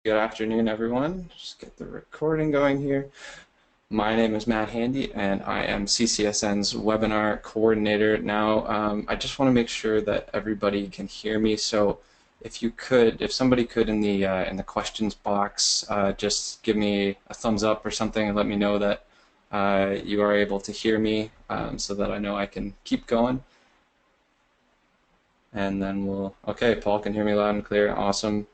Good afternoon, everyone. Just get the recording going here. My name is Matt Handy, and I am CCSN's webinar coordinator. Now, I just want to make sure that everybody can hear me. So, if somebody could in the questions box, just give me a thumbs up or something and let me know that you are able to hear me, so that I know I can keep going. And then okay, Paul can hear me loud and clear. Awesome.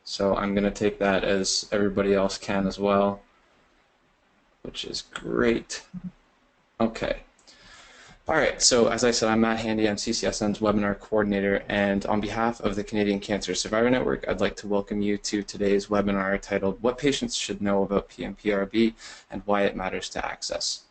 So I'm going to take that as everybody else can as well, which is great. Okay. All right, so as I said, I'm Matt Handy. I'm CCSN's webinar coordinator, and on behalf of the Canadian Cancer Survivor Network, I'd like to welcome you to today's webinar titled What Patients Should Know About PMPRB and Why It Matters to Access.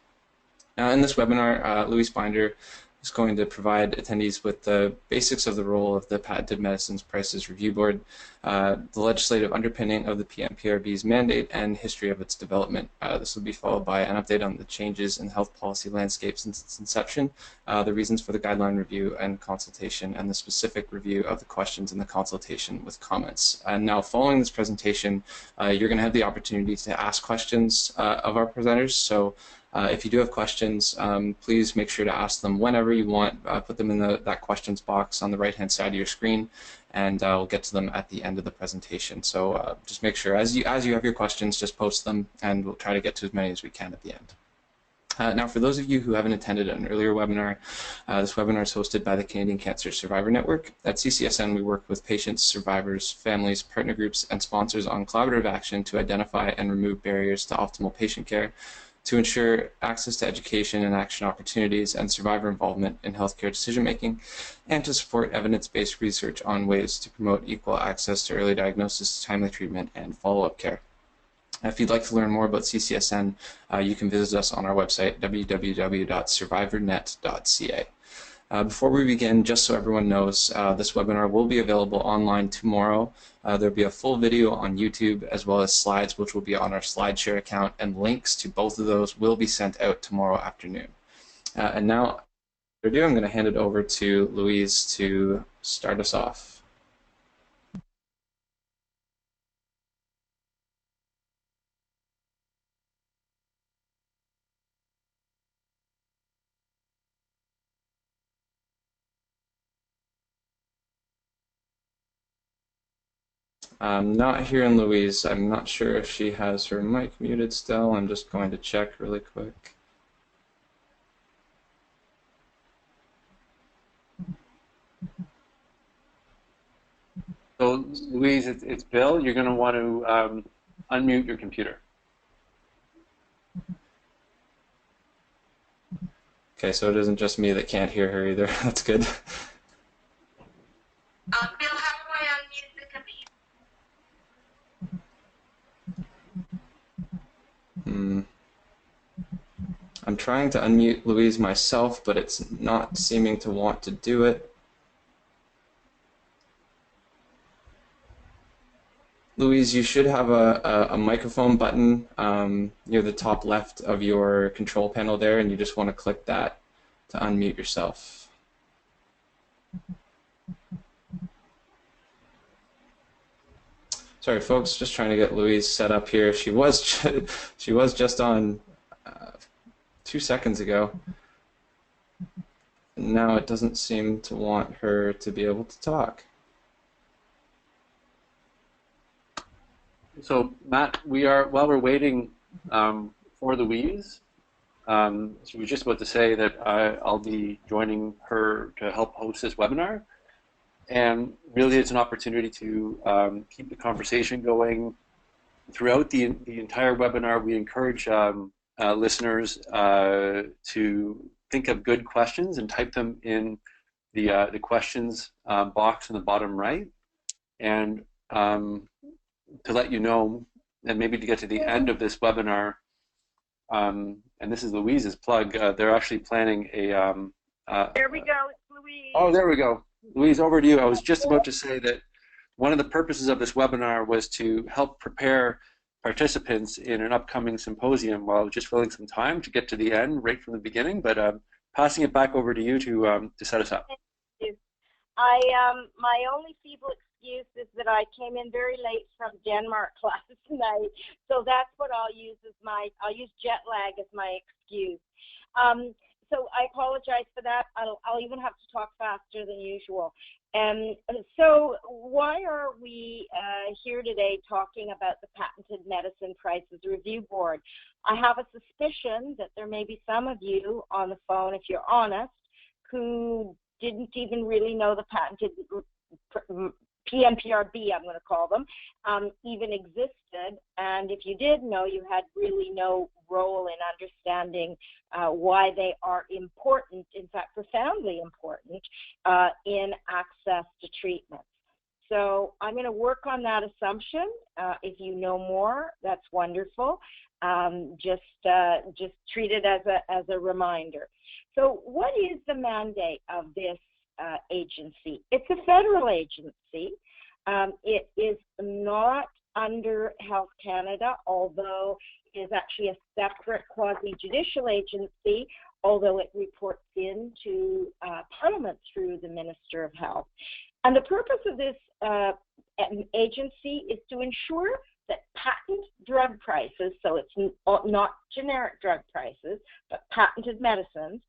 Now, in this webinar, Louise Binder is going to provide attendees with the basics of the role of the Patented Medicines Prices Review Board, the legislative underpinning of the PMPRB's mandate, and history of its development. This will be followed by an update on the changes in the health policy landscape since its inception, the reasons for the guideline review and consultation, and the specific review of the questions in the consultation with comments. And now, following this presentation, you're going to have the opportunity to ask questions of our presenters. So if you do have questions, please make sure to ask them whenever you want. Put them in that questions box on the right-hand side of your screen, and we'll get to them at the end of the presentation. So just make sure, as you have your questions, just post them, and we'll try to get to as many as we can at the end. Now, for those of you who haven't attended an earlier webinar, this webinar is hosted by the Canadian Cancer Survivor Network. At CCSN, we work with patients, survivors, families, partner groups, and sponsors on collaborative action to identify and remove barriers to optimal patient care, to ensure access to education and action opportunities and survivor involvement in healthcare decision-making, and to support evidence-based research on ways to promote equal access to early diagnosis, timely treatment, and follow-up care. If you'd like to learn more about CCSN, you can visit us on our website, www.survivornet.ca. Before we begin, just so everyone knows, this webinar will be available online tomorrow. There'll be a full video on YouTube as well as slides, which will be on our SlideShare account, and links to both of those will be sent out tomorrow afternoon. And now, I'm going to hand it over to Louise to start us off. I'm not hearing Louise. I'm not sure if she has her mic muted still. I'm just going to check really quick. So, Louise, it's Bill. You're going to want to unmute your computer. Okay, so it isn't just me that can't hear her either. That's good. Bill, how do I unmute the computer? I'm trying to unmute Louise myself, but it's not seeming to want to do it. Louise, you should have a microphone button near the top left of your control panel there, and you just want to click that to unmute yourself. Sorry, folks, just trying to get Louise set up here. She was just on 2 seconds ago. And now it doesn't seem to want her to be able to talk. So, Matt, while we're waiting for Louise, she was just about to say that I'll be joining her to help host this webinar. And really, it's an opportunity to keep the conversation going throughout the entire webinar. We encourage listeners to think of good questions and type them in the questions box in the bottom right. And to let you know, and maybe to get to the end of this webinar, and this is Louise's plug, they're actually planning a... There we go, it's Louise. Oh, there we go. Louise, over to you. I was just about to say that one of the purposes of this webinar was to help prepare participants in an upcoming symposium while just filling some time to get to the end right from the beginning, but passing it back over to you to set us up. Thank you. My only feeble excuse is that I came in very late from Denmark last night, so that's what I'll use I'll use jet lag as my excuse. So I apologize for that. I'll even have to talk faster than usual. So why are we here today talking about the Patented Medicine Prices Review Board? I have a suspicion that there may be some of you on the phone, if you're honest, who didn't even really know the patented PMPRB, I'm going to call them, even existed. And if you did know, you had really no role in understanding why they are important, in fact, profoundly important, in access to treatment. So I'm going to work on that assumption. If you know more, that's wonderful. Just treat it as a reminder. So what is the mandate of this agency? It's a federal agency. It is not under Health Canada, although it is actually a separate quasi-judicial agency, although it reports into Parliament through the Minister of Health. And the purpose of this agency is to ensure that patent drug prices, so it's not generic drug prices, but patented medicines,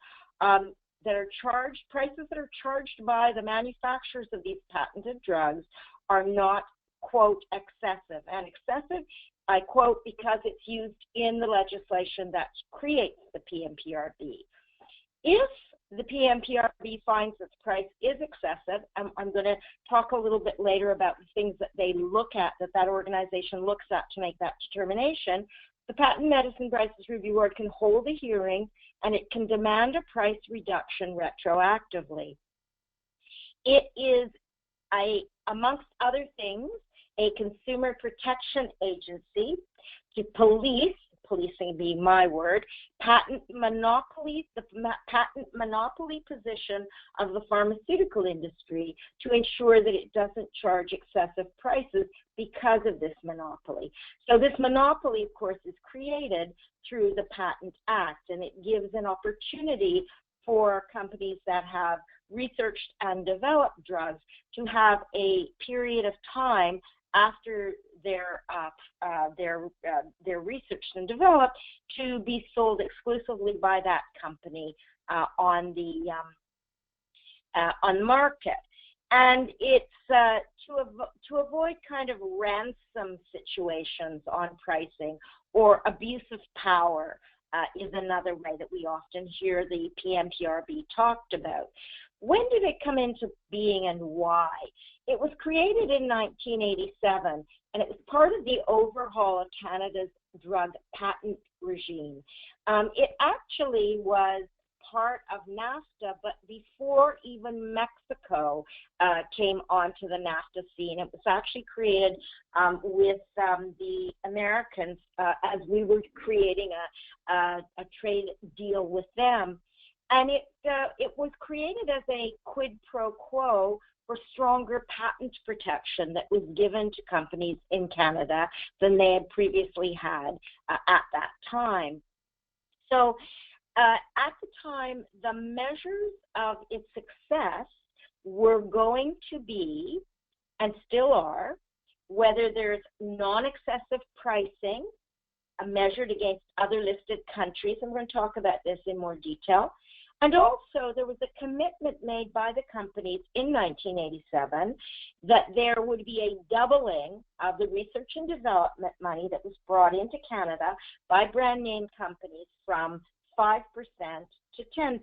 that are charged, prices that are charged by the manufacturers of these patented drugs are not, quote, excessive. And excessive, I quote, because it's used in the legislation that creates the PMPRB. If the PMPRB finds that the price is excessive, I'm going to talk a little bit later about the things that they look at, that organization looks at to make that determination. The Patent Medicine Prices Review Board can hold a hearing, and it can demand a price reduction retroactively. It is, amongst other things, a consumer protection agency to policing being my word, patent monopolies, the patent monopoly position of the pharmaceutical industry to ensure that it doesn't charge excessive prices because of this monopoly. So this monopoly, of course, is created through the Patent Act, and it gives an opportunity for companies that have researched and developed drugs to have a period of time after they're researched and developed to be sold exclusively by that company on the market. And it's to avoid kind of ransom situations on pricing, or abuse of power is another way that we often hear the PMPRB talked about. When did it come into being and why? It was created in 1987, and it was part of the overhaul of Canada's drug patent regime. It actually was part of NAFTA, but before even Mexico came onto the NAFTA scene. It was actually created with the Americans as we were creating a trade deal with them. And it was created as a quid pro quo for stronger patent protection that was given to companies in Canada than they had previously had at that time. So at the time, the measures of its success were going to be, and still are, whether there's non-excessive pricing measured against other listed countries, and we're going to talk about this in more detail. And also, there was a commitment made by the companies in 1987 that there would be a doubling of the research and development money that was brought into Canada by brand name companies from 5% to 10%.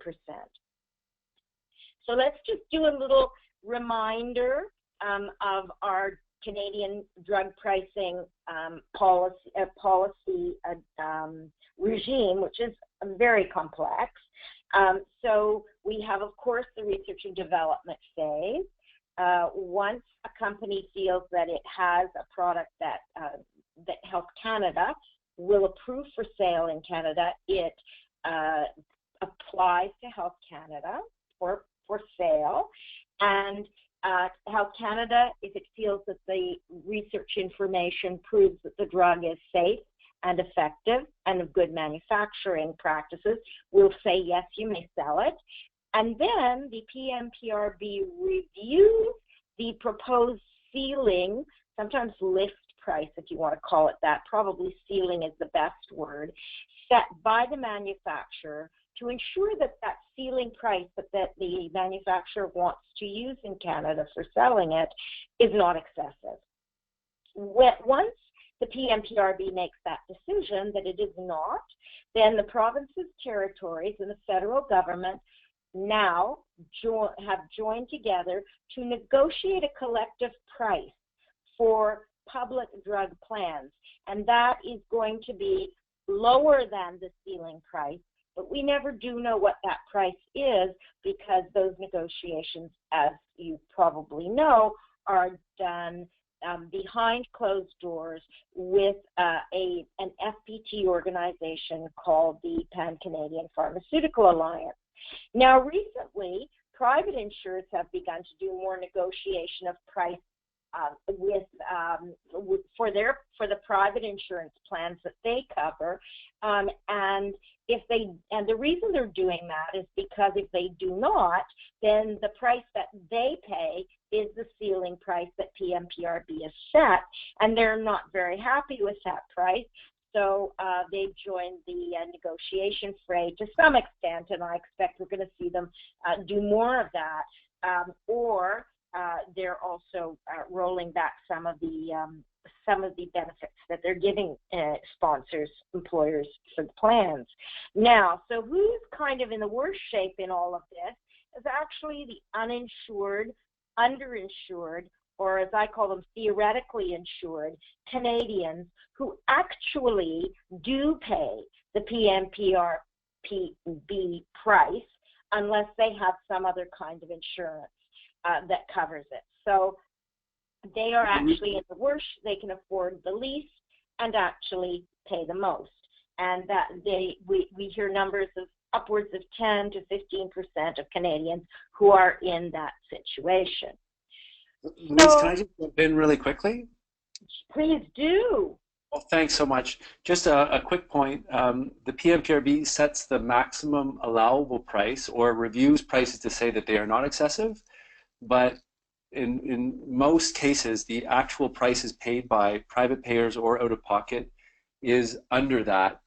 So let's just do a little reminder of our Canadian drug pricing policy regime, which is very complex. So we have, of course, the research and development phase. Once a company feels that it has a product that Health Canada will approve for sale in Canada, it applies to Health Canada for sale. And Health Canada, if it feels that the research information proves that the drug is safe and effective and of good manufacturing practices, will say, yes, you may sell it. And then the PMPRB reviews the proposed ceiling, sometimes list price if you want to call it that, probably ceiling is the best word, set by the manufacturer to ensure that that ceiling price that the manufacturer wants to use in Canada for selling it is not excessive. Once the PMPRB makes that decision that it is not, then the provinces, territories, and the federal government now have joined together to negotiate a collective price for public drug plans, and that is going to be lower than the ceiling price, but we never do know what that price is because those negotiations, as you probably know, are done behind closed doors with an FPT organization called the Pan-Canadian Pharmaceutical Alliance. Now, recently, private insurers have begun to do more negotiation of price for the private insurance plans that they cover, and the reason they're doing that is because if they do not, then the price that they pay is the ceiling price that PMPRB has set, and they're not very happy with that price. So they've joined the negotiation fray to some extent, and I expect we're going to see them do more of that, or they're also rolling back some of the benefits that they're giving sponsors, employers for the plans. Now, so who's kind of in the worst shape in all of this is actually the uninsured, underinsured, or as I call them, theoretically insured Canadians who actually do pay the PMPRB price unless they have some other kind of insurance that covers it. So they are actually in the worst. They can afford the least and actually pay the most. And that we hear numbers of upwards of 10 to 15% of Canadians who are in that situation. Louise, can I just jump in really quickly? Please do. Well, thanks so much. Just a quick point. The PMPRB sets the maximum allowable price or reviews prices to say that they are not excessive, but in most cases, the actual prices paid by private payers or out of pocket is under that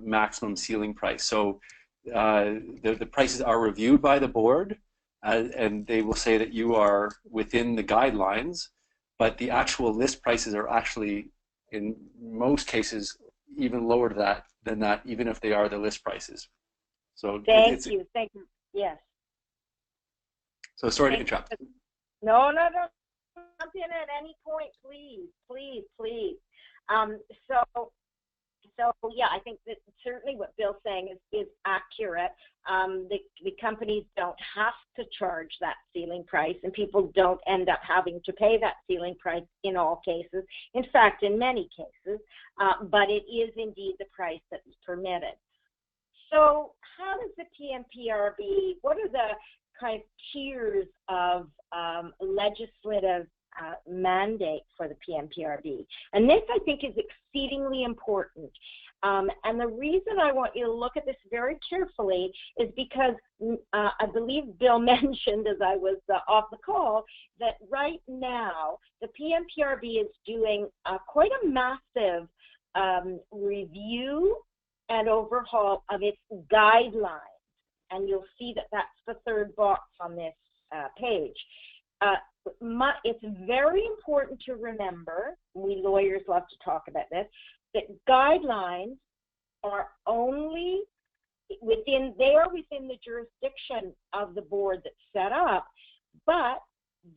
maximum ceiling price. So the prices are reviewed by the board, and they will say that you are within the guidelines, but the actual list prices are actually, in most cases, even lower than that, even if they are the list prices. So thank you. Yes. So sorry to interrupt. No. Jump in at any point, please. So yeah, I think that certainly what Bill's saying is accurate. The companies don't have to charge that ceiling price, and people don't end up having to pay that ceiling price in all cases. In fact, in many cases, but it is indeed the price that is permitted. So how does the PMPRB, what are the kind of tiers of legislative mandate for the PMPRB? And this, I think, is exceedingly important. And the reason I want you to look at this very carefully is because I believe Bill mentioned as I was off the call that right now the PMPRB is doing quite a massive review and overhaul of its guidelines. And you'll see that that's the third box on this page. It's very important to remember, we lawyers love to talk about this, that guidelines are only within the jurisdiction of the board that's set up, but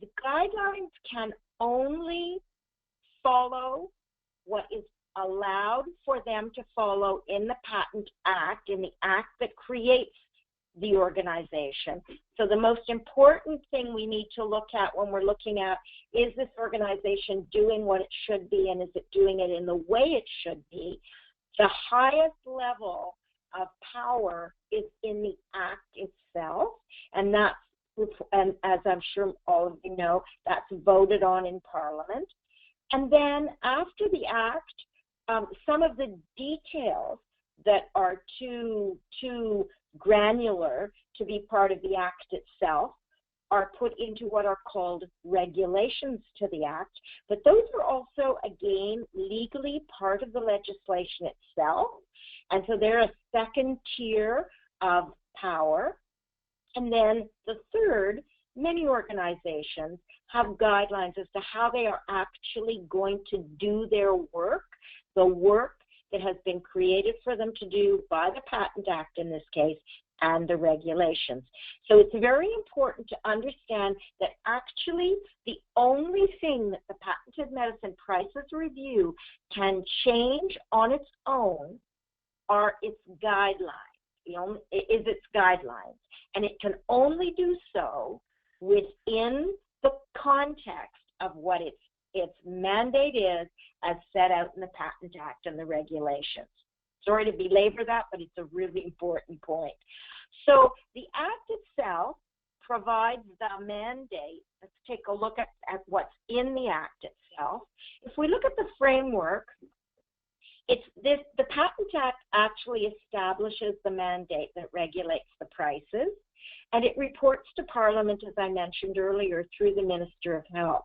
the guidelines can only follow what is allowed for them to follow in the Patent Act, in the act that creates the organization. So the most important thing we need to look at when we're looking at, is this organization doing what it should be, and is it doing it in the way it should be? The highest level of power is in the act itself, and as I'm sure all of you know, that's voted on in Parliament. And then after the act, some of the details that are too granular to be part of the act itself are put into what are called regulations to the Act, but those are also, again, legally part of the legislation itself, and so they're a second tier of power. And then the third, many organizations have guidelines as to how they are actually going to do their work, the work that has been created for them to do by the Patent Act in this case, and the regulations. So it's very important to understand that actually the only thing that the Patented Medicine Prices Review can change on its own are its guidelines. Is its guidelines. And it can only do so within the context of what its mandate is as set out in the Patent Act and the regulations. Sorry to belabor that, but it's a really important point. So the Act itself provides the mandate. Let's take a look at what's in the Act itself. If we look at the framework, the Patent Act actually establishes the mandate that regulates the prices, and it reports to Parliament, as I mentioned earlier, through the Minister of Health.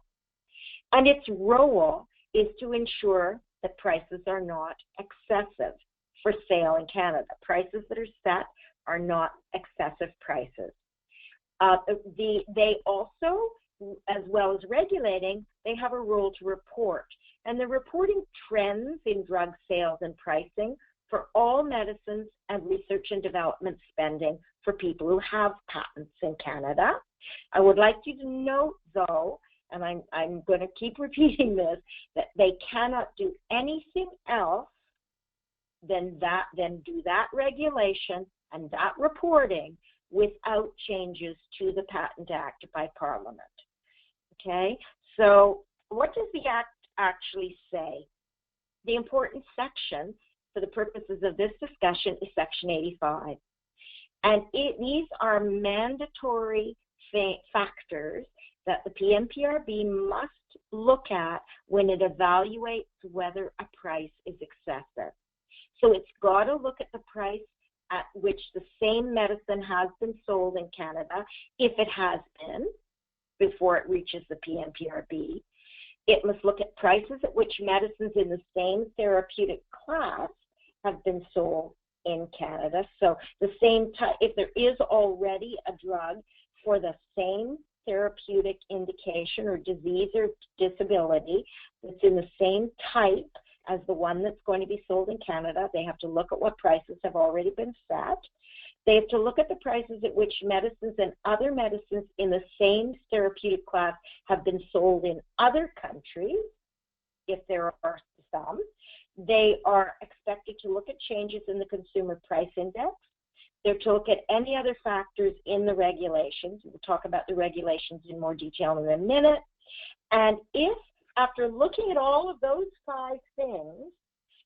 And its role is to ensure that prices are not excessive for sale in Canada. Prices that are set are not excessive prices. They also, as well as regulating, they have a role to report. And they're reporting trends in drug sales and pricing for all medicines and research and development spending for people who have patents in Canada. I would like you to note, though, and I'm going to keep repeating this, that they cannot do anything else than do that regulation and that reporting without changes to the Patent Act by Parliament. Okay, so what does the Act actually say? The important section for the purposes of this discussion is Section 85. And these are mandatory factors that the PMPRB must look at when it evaluates whether a price is excessive. So it's got to look at the price at which the same medicine has been sold in Canada, if it has been, before it reaches the PMPRB. It must look at prices at which medicines in the same therapeutic class have been sold in Canada. So the same type, if there is already a drug for the same therapeutic indication or disease or disability that's in the same type as the one that's going to be sold in Canada, they have to look at what prices have already been set. They have to look at the prices at which medicines and other medicines in the same therapeutic class have been sold in other countries, if there are some. They are expected to look at changes in the Consumer Price Index. They're to look at any other factors in the regulations. We'll talk about the regulations in more detail in a minute. And if, after looking at all of those 5 things,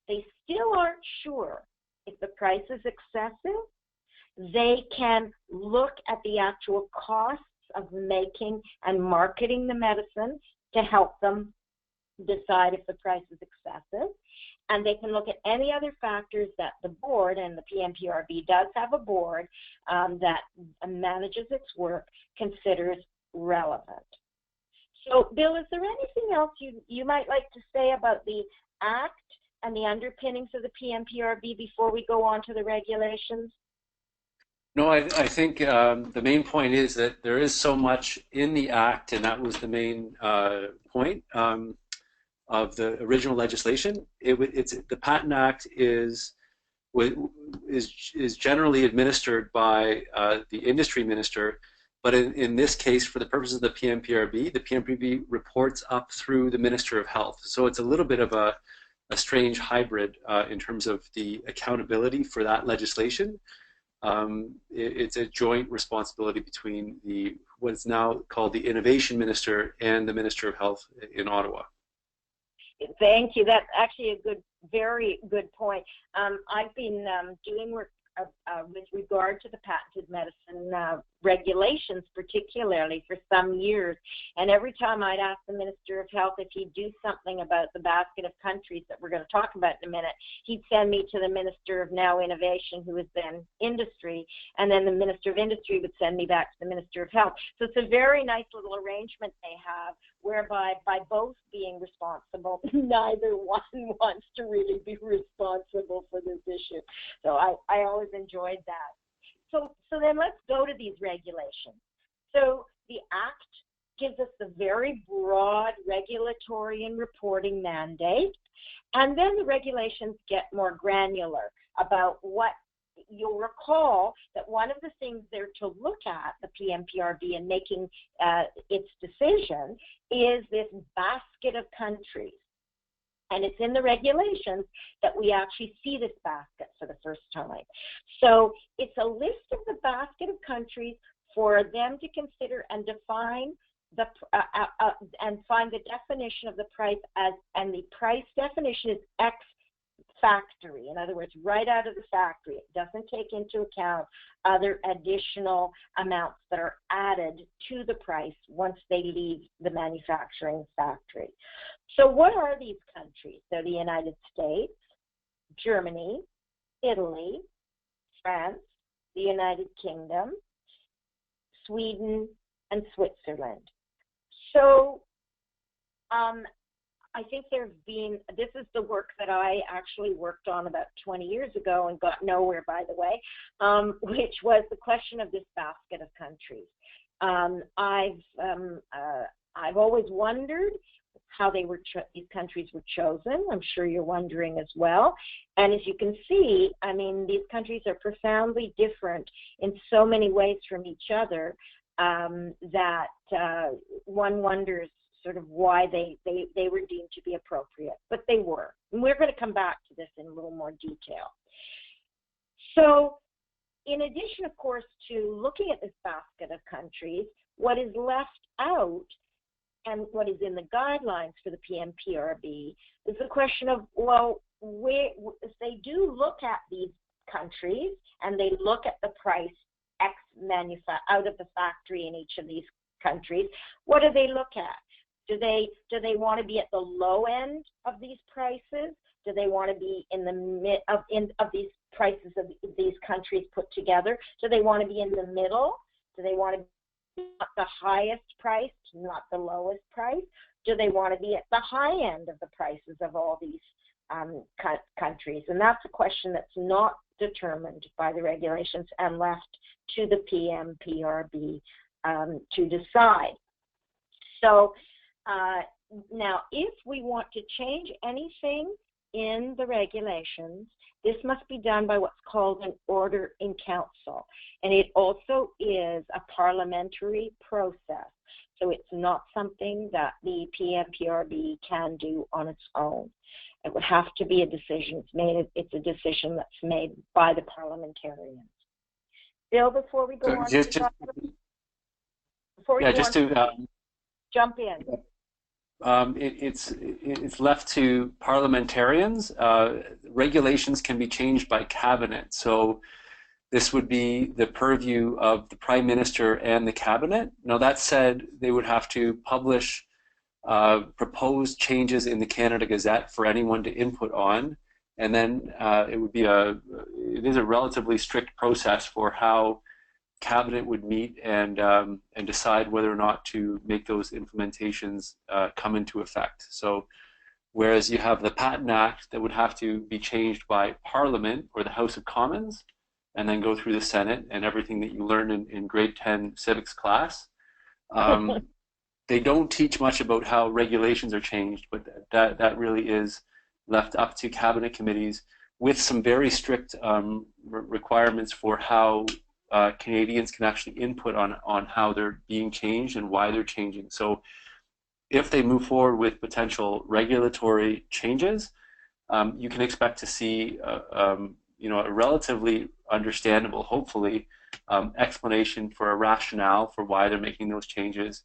they still aren't sure if the price is excessive, they can look at the actual costs of making and marketing the medicine to help them decide if the price is excessive. And they can look at any other factors that the board, and the PMPRB does have a board that manages its work, considers relevant. So, Bill, is there anything else you might like to say about the Act and the underpinnings of the PMPRB before we go on to the regulations? No, I think the main point is that there is so much in the Act, and that was the main point of the original legislation. The Patent Act is generally administered by the industry minister, but in this case, for the purposes of the PMPRB reports up through the Minister of Health. So it's a little bit of a strange hybrid in terms of the accountability for that legislation. It's a joint responsibility between what's now called the Innovation Minister and the Minister of Health in Ottawa. Thank you. That's actually a very good point. I've been doing work with regard to the patented medicine regulations, particularly for some years. And every time I'd ask the Minister of Health if he'd do something about the basket of countries that we're going to talk about in a minute, he'd send me to the Minister of now Innovation, who was then Industry, and then the Minister of Industry would send me back to the Minister of Health. So it's a very nice little arrangement they have, whereby by both being responsible, neither one wants to really be responsible for this issue. So I always enjoyed that. So then let's go to these regulations. So the Act gives us a very broad regulatory and reporting mandate, and then the regulations get more granular about what. You'll recall that one of the things they're to look at, the PMPRB, in making its decision, is this basket of countries. And it's in the regulations that we actually see this basket for the first time. So it's a list of the basket of countries for them to consider and define the and find the definition of the price as, and the price definition is X factory. In other words, right out of the factory. It doesn't take into account other additional amounts that are added to the price once they leave the manufacturing factory. So what are these countries? They're the United States, Germany, Italy, France, the United Kingdom, Sweden, and Switzerland. So I think this is the work that I actually worked on about 20 years ago and got nowhere, by the way, which was the question of this basket of countries. I've always wondered how these countries were chosen. I'm sure you're wondering as well. And as you can see, I mean, these countries are profoundly different in so many ways from each other that one wonders sort of why they were deemed to be appropriate, but they were. And we're going to come back to this in a little more detail. So in addition, of course, to looking at this basket of countries, what is left out and what is in the guidelines for the PMPRB is the question of, well, if they do look at these countries and they look at the price X out of the factory in each of these countries, what do they look at? Do they want to be at the low end of these prices? Do they want to be in the mid of these prices of these countries put together? Do they want to be in the middle? Do they want to be at the highest price, not the lowest price? Do they want to be at the high end of the prices of all these countries? And that's a question that's not determined by the regulations and left to the PMPRB to decide. So now, if we want to change anything in the regulations, this must be done by what's called an order in council. And it also is a parliamentary process. So it's not something that the PMPRB can do on its own. It would have to be a decision. It's a decision that's made by the parliamentarians. Bill, before we go on, jump in. It's left to parliamentarians. Regulations can be changed by cabinet. So this would be the purview of the Prime Minister and the cabinet. Now that said, they would have to publish proposed changes in the Canada Gazette for anyone to input on, and then it is a relatively strict process for how cabinet would meet and decide whether or not to make those implementations come into effect. So whereas you have the Patent Act that would have to be changed by Parliament or the House of Commons and then go through the Senate and everything that you learn in grade 10 civics class, they don't teach much about how regulations are changed, but that really is left up to cabinet committees with some very strict requirements for how Canadians can actually input on how they're being changed and why they're changing. So if they move forward with potential regulatory changes, you can expect to see a relatively understandable, hopefully, explanation for a rationale for why they're making those changes.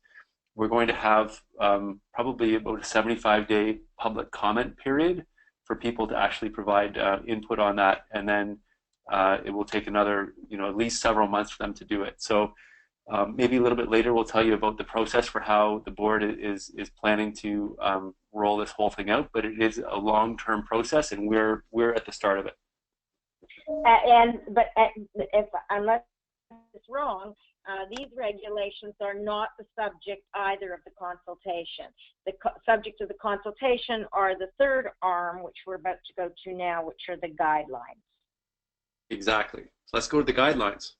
We're going to have probably about a 75-day public comment period for people to actually provide input on that, and then it will take another, at least several months for them to do it. So Maybe a little bit later, we'll tell you about the process for how the board is planning to roll this whole thing out. But it is a long-term process, and we're at the start of it. Unless it's wrong, these regulations are not the subject either of the consultation. The subject of the consultation are the third arm, which we're about to go to now, which are the guidelines. Exactly. So let's go to the guidelines.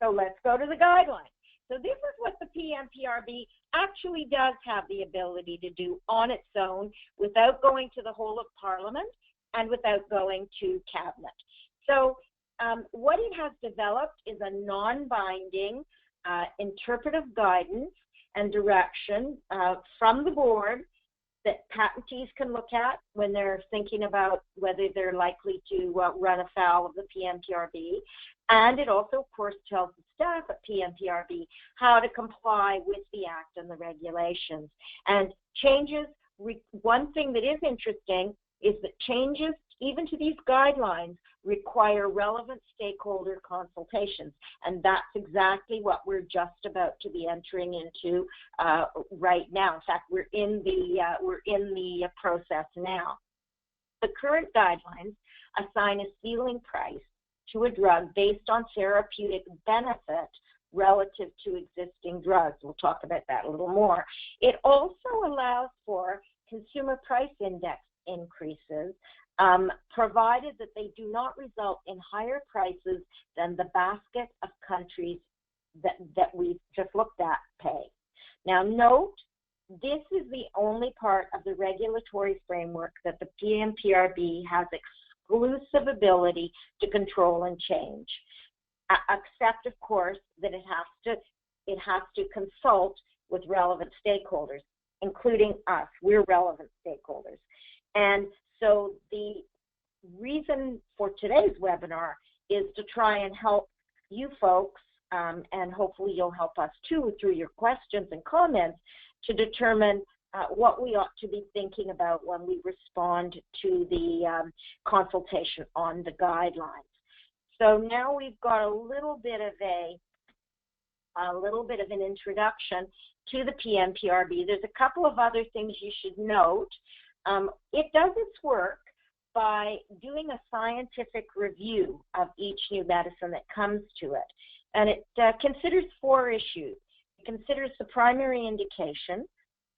So let's go to the guidelines. So this is what the PMPRB actually does have the ability to do on its own without going to the whole of Parliament and without going to Cabinet. So what it has developed is a non-binding interpretive guidance and direction from the board that patentees can look at when they're thinking about whether they're likely to run afoul of the PMPRB. And it also, of course, tells the staff at PMPRB how to comply with the Act and the regulations. And changes, one thing that is interesting is that changes, even to these guidelines, require relevant stakeholder consultations, and that's exactly what we're just about to be entering into right now. In fact, we're in the process now. The current guidelines assign a ceiling price to a drug based on therapeutic benefit relative to existing drugs. We'll talk about that a little more. It also allows for consumer price index increases, provided that they do not result in higher prices than the basket of countries that we've just looked at pay. Now note, this is the only part of the regulatory framework that the PMPRB has exclusive ability to control and change, except of course that it has to consult with relevant stakeholders, including us. We're relevant stakeholders. And so the reason for today's webinar is to try and help you folks, and hopefully you'll help us too through your questions and comments, to determine what we ought to be thinking about when we respond to the consultation on the guidelines. So now we've got a little bit of an introduction to the PMPRB. There's a couple of other things you should note. It does its work by doing a scientific review of each new medicine that comes to it. And it considers 4 issues. It considers the primary indication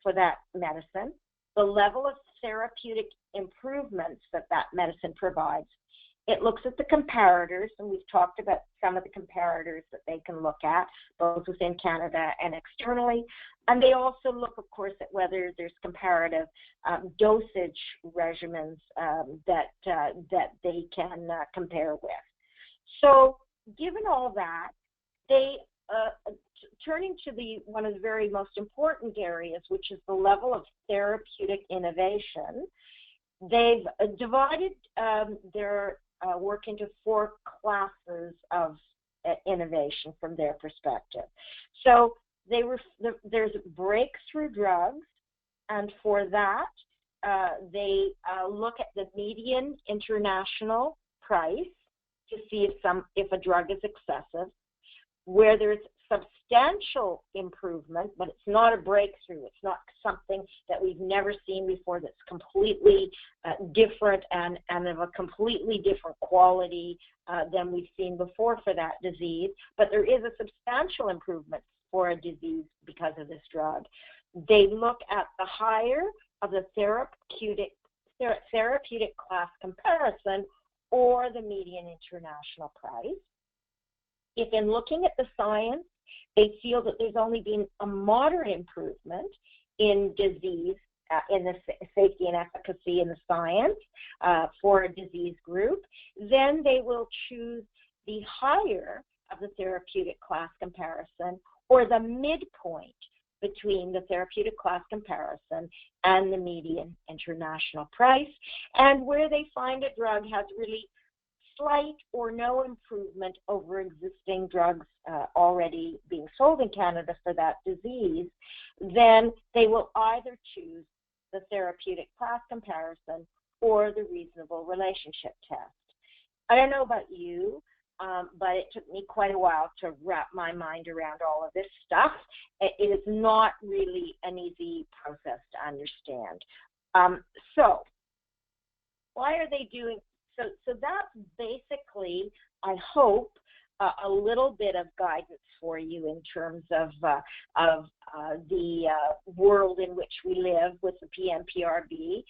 for that medicine, the level of therapeutic improvements that that medicine provides. It looks at the comparators, and we've talked about some of the comparators that they can look at, both within Canada and externally. And they also look, of course, at whether there's comparative dosage regimens that they can compare with. So given all that, they, turning to one of the very most important areas, which is the level of therapeutic innovation, they've divided their work into 4 classes of innovation from their perspective. So there's breakthrough drugs, and for that they look at the median international price to see if a drug is excessive. Where there's substantial improvement, but it's not a breakthrough. It's not something that we've never seen before that's completely different and of a completely different quality than we've seen before for that disease, but there is a substantial improvement for a disease because of this drug. They look at the higher of the therapeutic class comparison or the median international price. If in looking at the science, they feel that there's only been a moderate improvement in disease, in the safety and efficacy in the science for a disease group, then they will choose the higher of the therapeutic class comparison or the midpoint between the therapeutic class comparison and the median international price. And where they find a drug has really slight or no improvement over existing drugs already being sold in Canada for that disease, then they will either choose the therapeutic class comparison or the reasonable relationship test. I don't know about you, but it took me quite a while to wrap my mind around all of this stuff. It is not really an easy process to understand. So why are they doing, so that's basically, I hope, a little bit of guidance for you in terms of the world in which we live with the PMPRB,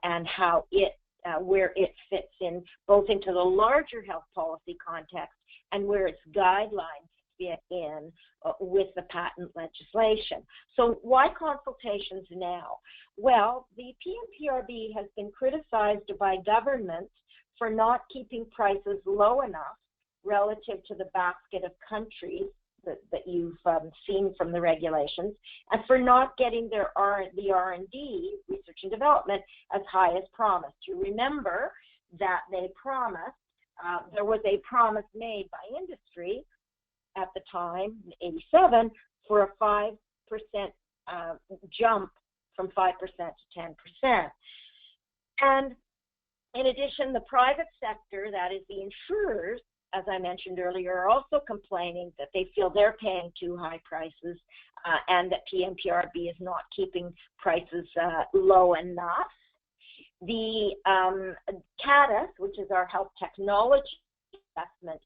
and how it, where it fits in both into the larger health policy context and where its guidelines fit in with the patent legislation. So why consultations now? Well, the PMPRB has been criticized by governments for not keeping prices low enough relative to the basket of countries that you've seen from the regulations, and for not getting the R&D, research and development, as high as promised. You remember that they promised, there was a promise made by industry at the time, in 87, for a 5% jump from 5% to 10%. And in addition, the private sector, that is the insurers, as I mentioned earlier, are also complaining that they feel they're paying too high prices, and that PMPRB is not keeping prices low enough. The CADIS, which is our health technology investment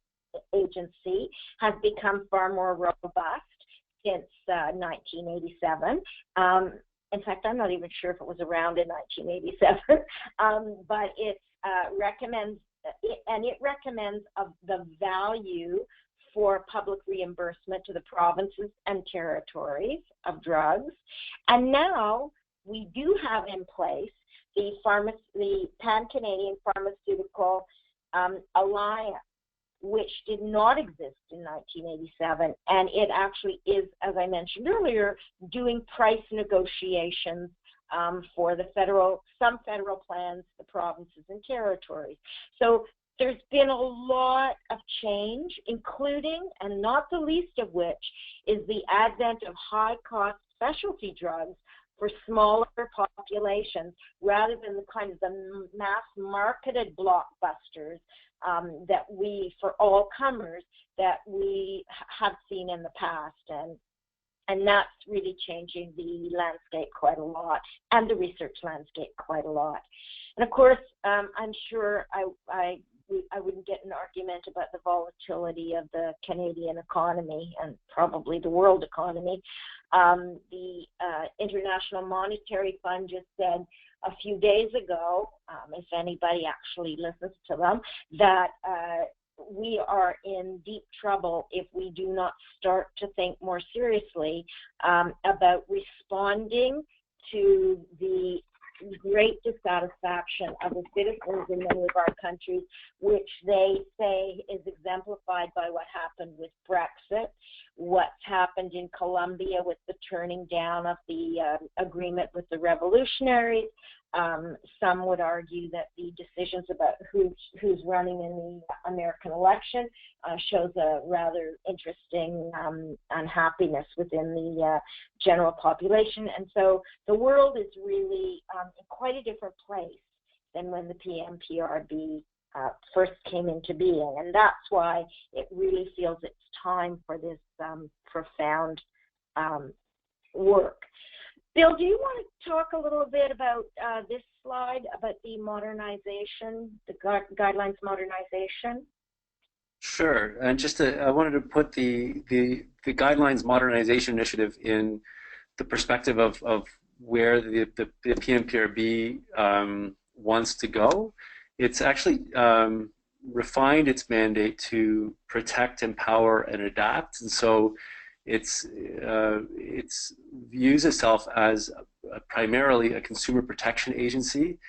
agency, has become far more robust since 1987. In fact, I'm not even sure if it was around in 1987, but it recommends of the value for public reimbursement to the provinces and territories of drugs. And now we do have in place the Pan-Canadian Pharmaceutical Alliance, which did not exist in 1987, and it actually is, as I mentioned earlier, doing price negotiations for some federal plans, the provinces and territories. So there's been a lot of change, including, and not the least of which, is the advent of high-cost specialty drugs for smaller populations, rather than the kind of the mass-marketed blockbusters that we, for all comers, that we have seen in the past. And that's really changing the landscape quite a lot, and the research landscape quite a lot. And of course, I'm sure I wouldn't get an argument about the volatility of the Canadian economy and probably the world economy. The International Monetary Fund just said a few days ago, if anybody actually listens to them, that we are in deep trouble if we do not start to think more seriously about responding to the great dissatisfaction of the citizens in many of our countries, which they say is exemplified by what happened with Brexit, what's happened in Colombia with the turning down of the agreement with the revolutionaries. Some would argue that the decisions about who's running in the American election shows a rather interesting unhappiness within the general population. And so the world is really in quite a different place than when the PMPRB first came into being. And that's why it really feels it's time for this profound work. Bill, do you want to talk a little bit about this slide, about the modernization, the guidelines modernization? Sure, and I wanted to put the Guidelines Modernization Initiative in the perspective of where the PMPRB wants to go. It's actually refined its mandate to protect, empower, and adapt, and so it views itself as primarily a consumer protection agency,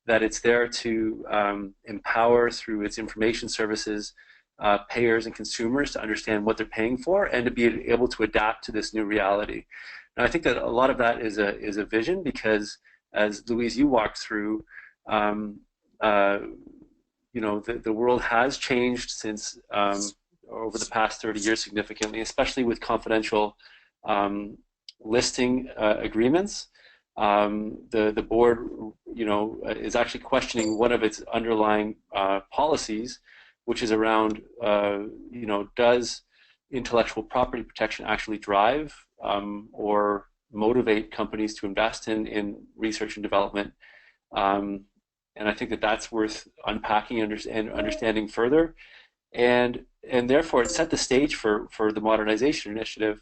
that it's there to empower through its information services payers and consumers to understand what they're paying for and to be able to adapt to this new reality. And I think that a lot of that is a vision, because as Louise, you walked through, the world has changed since over the past 30 years significantly, especially with confidential listing agreements. The board, is actually questioning one of its underlying policies, which is around, you know, does intellectual property protection actually drive or motivate companies to invest in research and development? And I think that that's worth unpacking and understanding further. And therefore, it set the stage for the Modernization Initiative.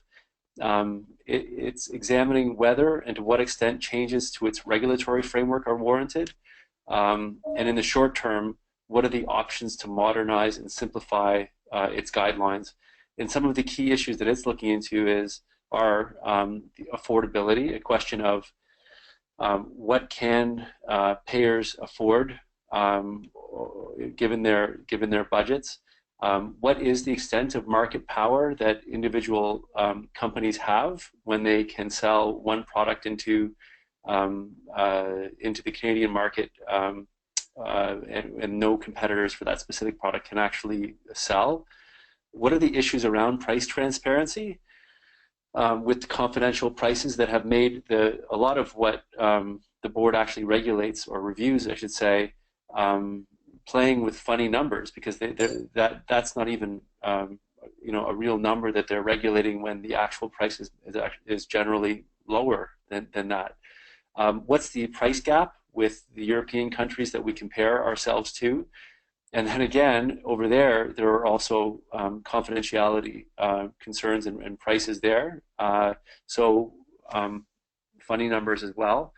It's examining whether and to what extent changes to its regulatory framework are warranted. And in the short term, what are the options to modernize and simplify its guidelines? And some of the key issues that it's looking into are the affordability, a question of what can payers afford given their budgets. What is the extent of market power that individual companies have when they can sell one product into the Canadian market and no competitors for that specific product can actually sell? What are the issues around price transparency with confidential prices that have made a lot of what the board actually regulates or reviews, I should say, playing with funny numbers, because that's not even you know, a real number that they're regulating when the actual price is generally lower than that. What's the price gap with the European countries that we compare ourselves to? And then again, over there are also confidentiality concerns and prices there. So funny numbers as well.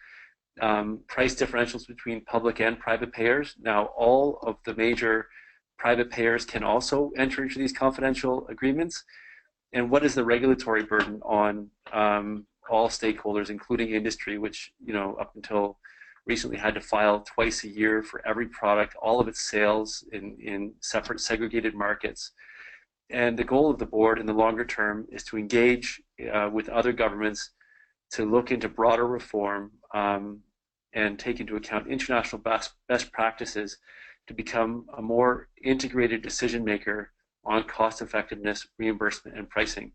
Price differentials between public and private payers. Now, all of the major private payers can also enter into these confidential agreements. And what is the regulatory burden on all stakeholders, including industry, which, you know, up until recently had to file twice a year for every product, all of its sales in separate segregated markets. And the goal of the board in the longer term is to engage with other governments to look into broader reform and take into account international best practices to become a more integrated decision maker on cost effectiveness, reimbursement, and pricing,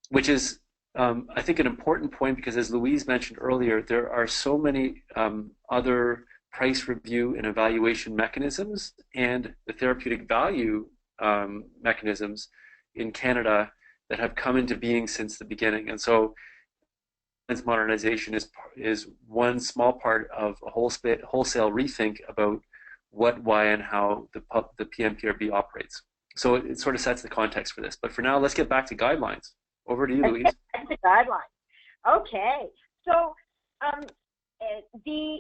which is I think an important point, because as Louise mentioned earlier, there are so many other price review and evaluation mechanisms and the therapeutic value mechanisms in Canada that have come into being since the beginning. And so modernization is one small part of a wholesale rethink about what, why, and how the PMPRB operates. So it sort of sets the context for this. But for now, let's get back to guidelines. Over to you, Louise. The guidelines. Okay. So the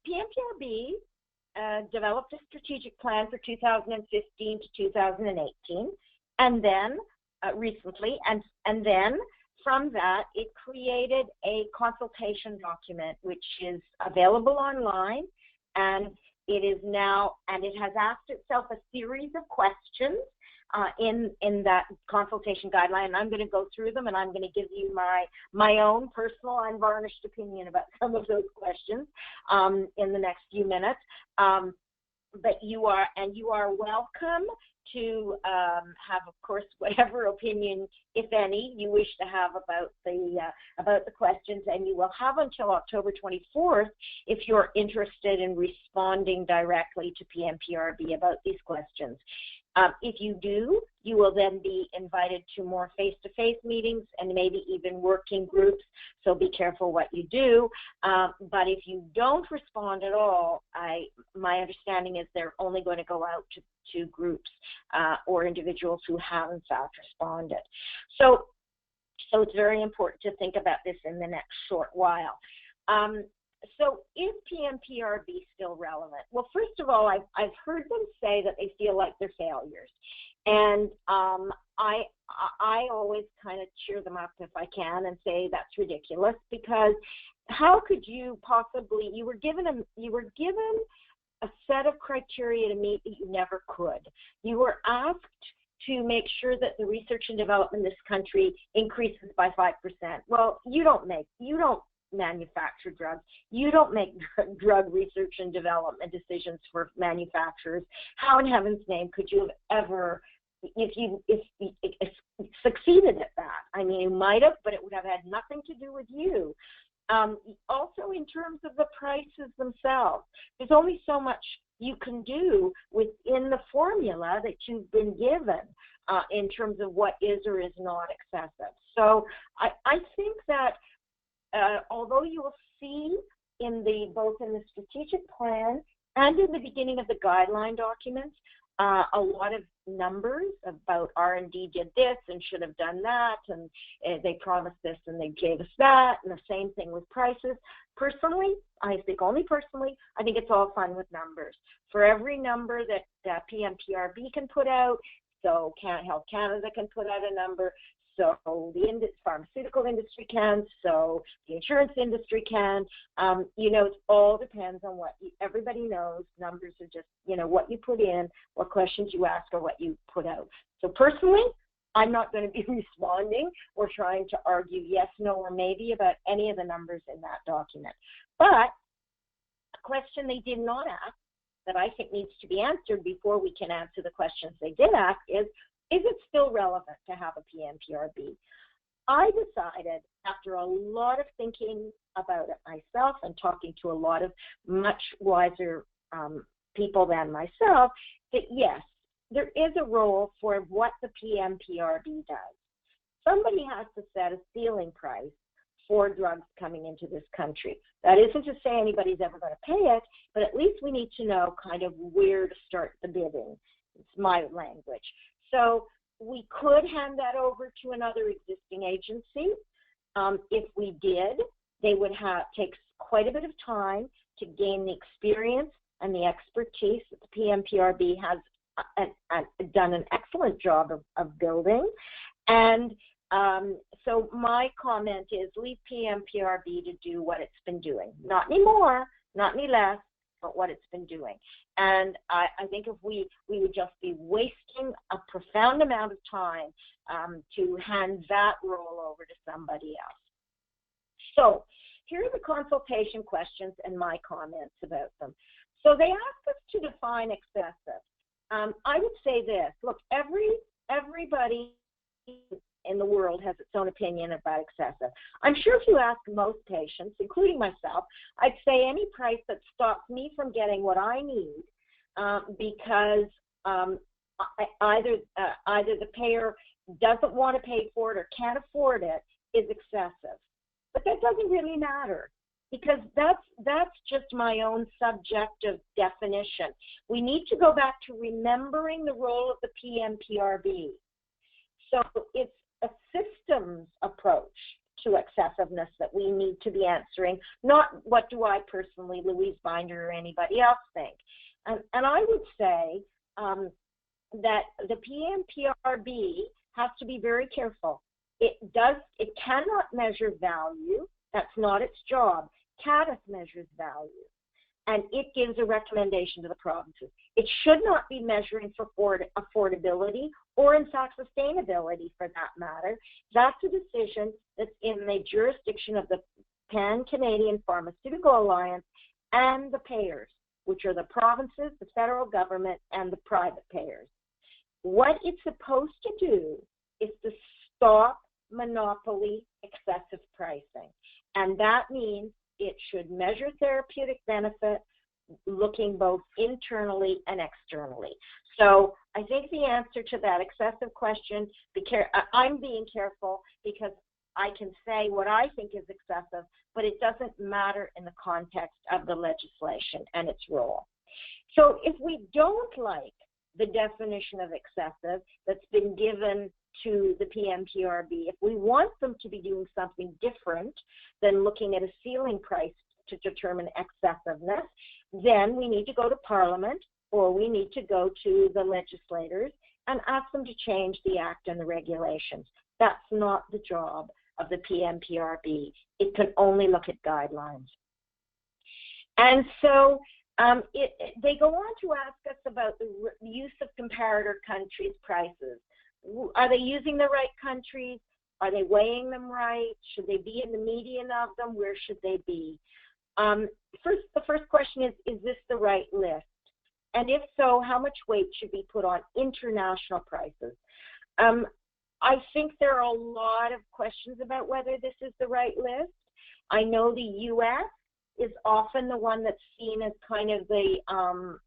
PMPRB developed a strategic plan for 2015 to 2018, and then recently, and then from that, it created a consultation document, which is available online, and it is now, and it has asked itself a series of questions in that consultation guideline, and I'm going to go through them, and I'm going to give you my own personal unvarnished opinion about some of those questions in the next few minutes. But you are welcome to have, of course, whatever opinion, if any, you wish to have about the questions, and you will have until October 24th if you're interested in responding directly to PMPRB about these questions. If you do, you will then be invited to more face-to-face meetings and maybe even working groups, so be careful what you do. But if you don't respond at all, my understanding is they're only going to go out to groups or individuals who have in fact responded. So it's very important to think about this in the next short while. So is PMPRB still relevant? Well, first of all, I've heard them say that they feel like they're failures. And I always kind of cheer them up if I can and say that's ridiculous, because how could you possibly, you were given a set of criteria to meet that you never could. You were asked to make sure that the research and development in this country increases by 5%. Well, you don't manufacture drugs. You don't make drug research and development decisions for manufacturers. How in heaven's name could you have ever, if you succeeded at that? I mean, you might have, but it would have had nothing to do with you. Also, in terms of the prices themselves, there's only so much you can do within the formula that you've been given in terms of what is or is not excessive. So I think that although you will see in both in the strategic plan and in the beginning of the guideline documents, a lot of numbers about R&D did this and should have done that, and they promised this and they gave us that, and the same thing with prices. Personally, I think only personally, I think it's all fun with numbers. For every number that PMPRB can put out, so Health Canada can put out a number, so the pharmaceutical industry can, so the insurance industry can. It all depends on what everybody knows. Numbers are just, what you put in, what questions you ask, or what you put out. So personally, I'm not going to be responding or trying to argue yes, no, or maybe about any of the numbers in that document. But a question they did not ask that I think needs to be answered before we can answer the questions they did ask is it still relevant to have a PMPRB? I decided, after a lot of thinking about it myself and talking to a lot of much wiser people than myself, that yes, there is a role for what the PMPRB does. Somebody has to set a ceiling price for drugs coming into this country. That isn't to say anybody's ever going to pay it, but at least we need to know kind of where to start the bidding. It's my language. So we could hand that over to another existing agency. If we did, they would take quite a bit of time to gain the experience and the expertise that the PMPRB has done an excellent job of building. And so my comment is leave PMPRB to do what it's been doing. Not any more, not any less, but what it's been doing. And I think if we would just be wasting a profound amount of time to hand that role over to somebody else. So here are the consultation questions and my comments about them. So they asked us to define excessive. I would say this, look, everybody in the world has its own opinion about excessive. I'm sure if you ask most patients, including myself, I'd say any price that stops me from getting what I need because either the payer doesn't want to pay for it or can't afford it is excessive. But that doesn't really matter, because that's just my own subjective definition. We need to go back to remembering the role of the PMPRB. So it's a systems approach to excessiveness that we need to be answering, not what do I personally, Louise Binder, or anybody else think. And I would say that the PMPRB has to be very careful. It cannot measure value. That's not its job. CADIS measures value, and it gives a recommendation to the provinces. It should not be measuring for affordability or, in fact, sustainability for that matter. That's a decision that's in the jurisdiction of the Pan-Canadian Pharmaceutical Alliance and the payers, which are the provinces, the federal government, and the private payers. What it's supposed to do is to stop monopoly excessive pricing, and that means it should measure therapeutic benefit, looking both internally and externally. So I think the answer to that excessive question, I'm being careful because I can say what I think is excessive, but it doesn't matter in the context of the legislation and its role. So if we don't like the definition of excessive that's been given to the PMPRB, if we want them to be doing something different than looking at a ceiling price to determine excessiveness, then we need to go to Parliament or we need to go to the legislators and ask them to change the Act and the regulations. That's not the job of the PMPRB. It can only look at guidelines. And so they go on to ask us about the use of comparator countries' prices. Are they using the right countries? Are they weighing them right? Should they be in the median of them? Where should they be? The first question is this the right list? And if so, how much weight should be put on international prices? I think there are a lot of questions about whether this is the right list. I know the U.S. is often the one that's seen as kind of the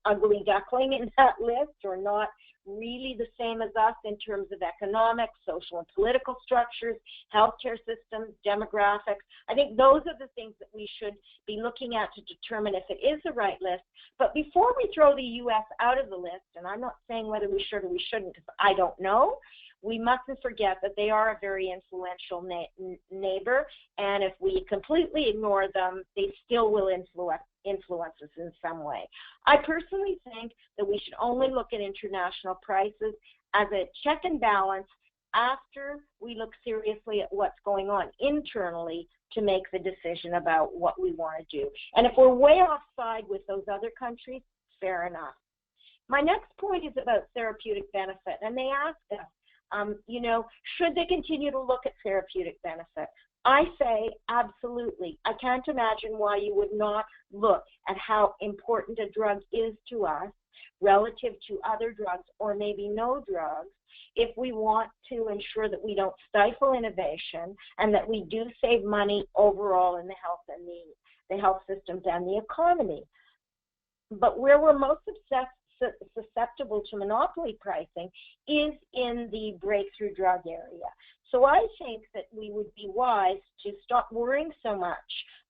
ugly duckling in that list, or not really the same as us in terms of economics, social and political structures, healthcare systems, demographics. I think those are the things that we should be looking at to determine if it is the right list. But before we throw the U.S. out of the list, and I'm not saying whether we should or we shouldn't because I don't know, we mustn't forget that they are a very influential neighbor, and if we completely ignore them, they still will influence us in some way. I personally think that we should only look at international prices as a check and balance after we look seriously at what's going on internally to make the decision about what we want to do. And if we're way offside with those other countries, fair enough. My next point is about therapeutic benefit, and they asked us, should they continue to look at therapeutic benefit? I say absolutely. I can't imagine why you would not look at how important a drug is to us relative to other drugs, or maybe no drugs, if we want to ensure that we don't stifle innovation and that we do save money overall in the health and the health systems and the economy. But where we're most susceptible to monopoly pricing is in the breakthrough drug area. So I think that we would be wise to stop worrying so much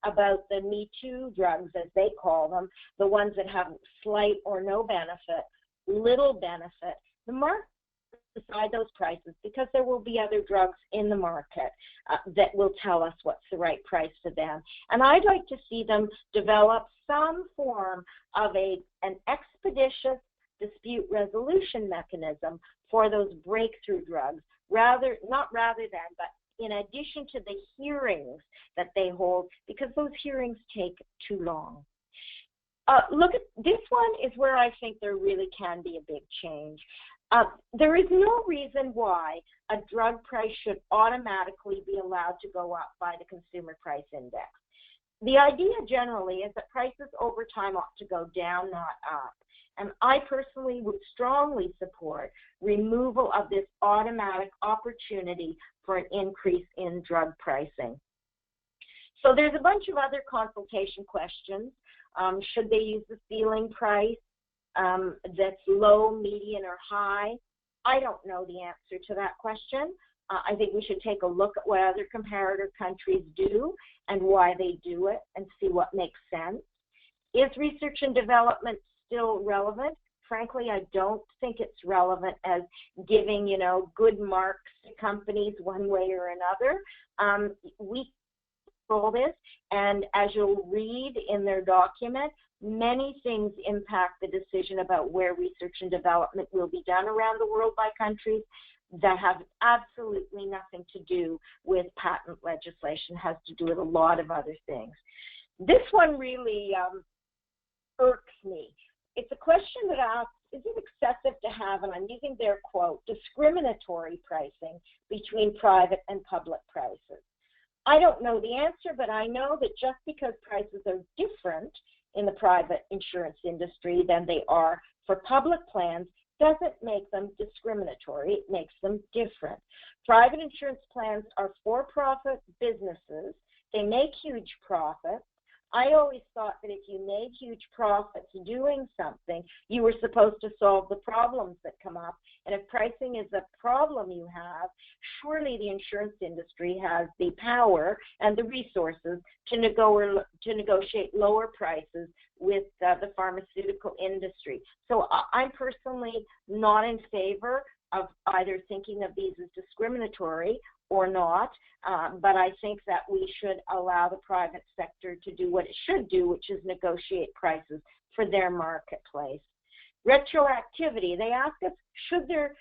about the Me Too drugs, as they call them, the ones that have slight or no benefit, little benefit. The market will decide those prices because there will be other drugs in the market that will tell us what's the right price for them. And I'd like to see them develop some form of an expeditious dispute resolution mechanism for those breakthrough drugs, but in addition to the hearings that they hold, because those hearings take too long. Look at this one is where I think there really can be a big change. There is no reason why a drug price should automatically be allowed to go up by the Consumer Price Index. The idea generally is that prices over time ought to go down, not up. And I personally would strongly support removal of this automatic opportunity for an increase in drug pricing. So there's a bunch of other consultation questions. Should they use the ceiling price that's low, median, or high? I don't know the answer to that question. I think we should take a look at what other comparator countries do and why they do it and see what makes sense. Is research and development still relevant? Frankly, I don't think it's relevant as giving, good marks to companies one way or another. We control this, and as you'll read in their document, many things impact the decision about where research and development will be done around the world by countries that have absolutely nothing to do with patent legislation, has to do with a lot of other things. This one really irks me. It's a question that asks, is it excessive to have, and I'm using their quote, discriminatory pricing between private and public prices? I don't know the answer, but I know that just because prices are different in the private insurance industry than they are for public plans doesn't make them discriminatory. It makes them different. Private insurance plans are for-profit businesses. They make huge profits. I always thought that if you made huge profits doing something, you were supposed to solve the problems that come up. And if pricing is a problem you have, surely the insurance industry has the power and the resources to negotiate lower prices with the pharmaceutical industry. So I'm personally not in favor of either thinking of these as discriminatory or not, but I think that we should allow the private sector to do what it should do, which is negotiate prices for their marketplace. Retroactivity, they ask us, should their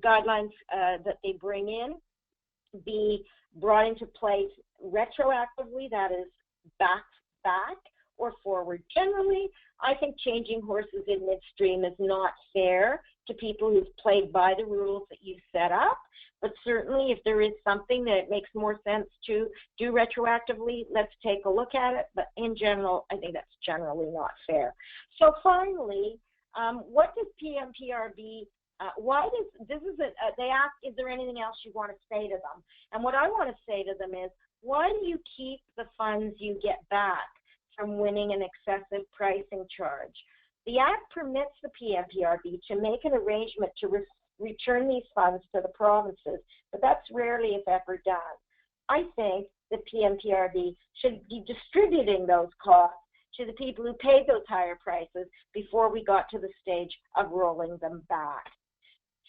guidelines that they bring in be brought into place retroactively, that is back or forward. Generally, I think changing horses in midstream is not fair to people who've played by the rules that you've set up, but certainly if there is something that it makes more sense to do retroactively, let's take a look at it, but in general, I think that's generally not fair. So finally, what does PMPRB, they ask, is there anything else you want to say to them? And what I want to say to them is, why do you keep the funds you get back from winning an excessive pricing charge? The Act permits the PMPRB to make an arrangement to return these funds to the provinces, but that's rarely, if ever, done. I think the PMPRB should be distributing those costs to the people who paid those higher prices before we got to the stage of rolling them back.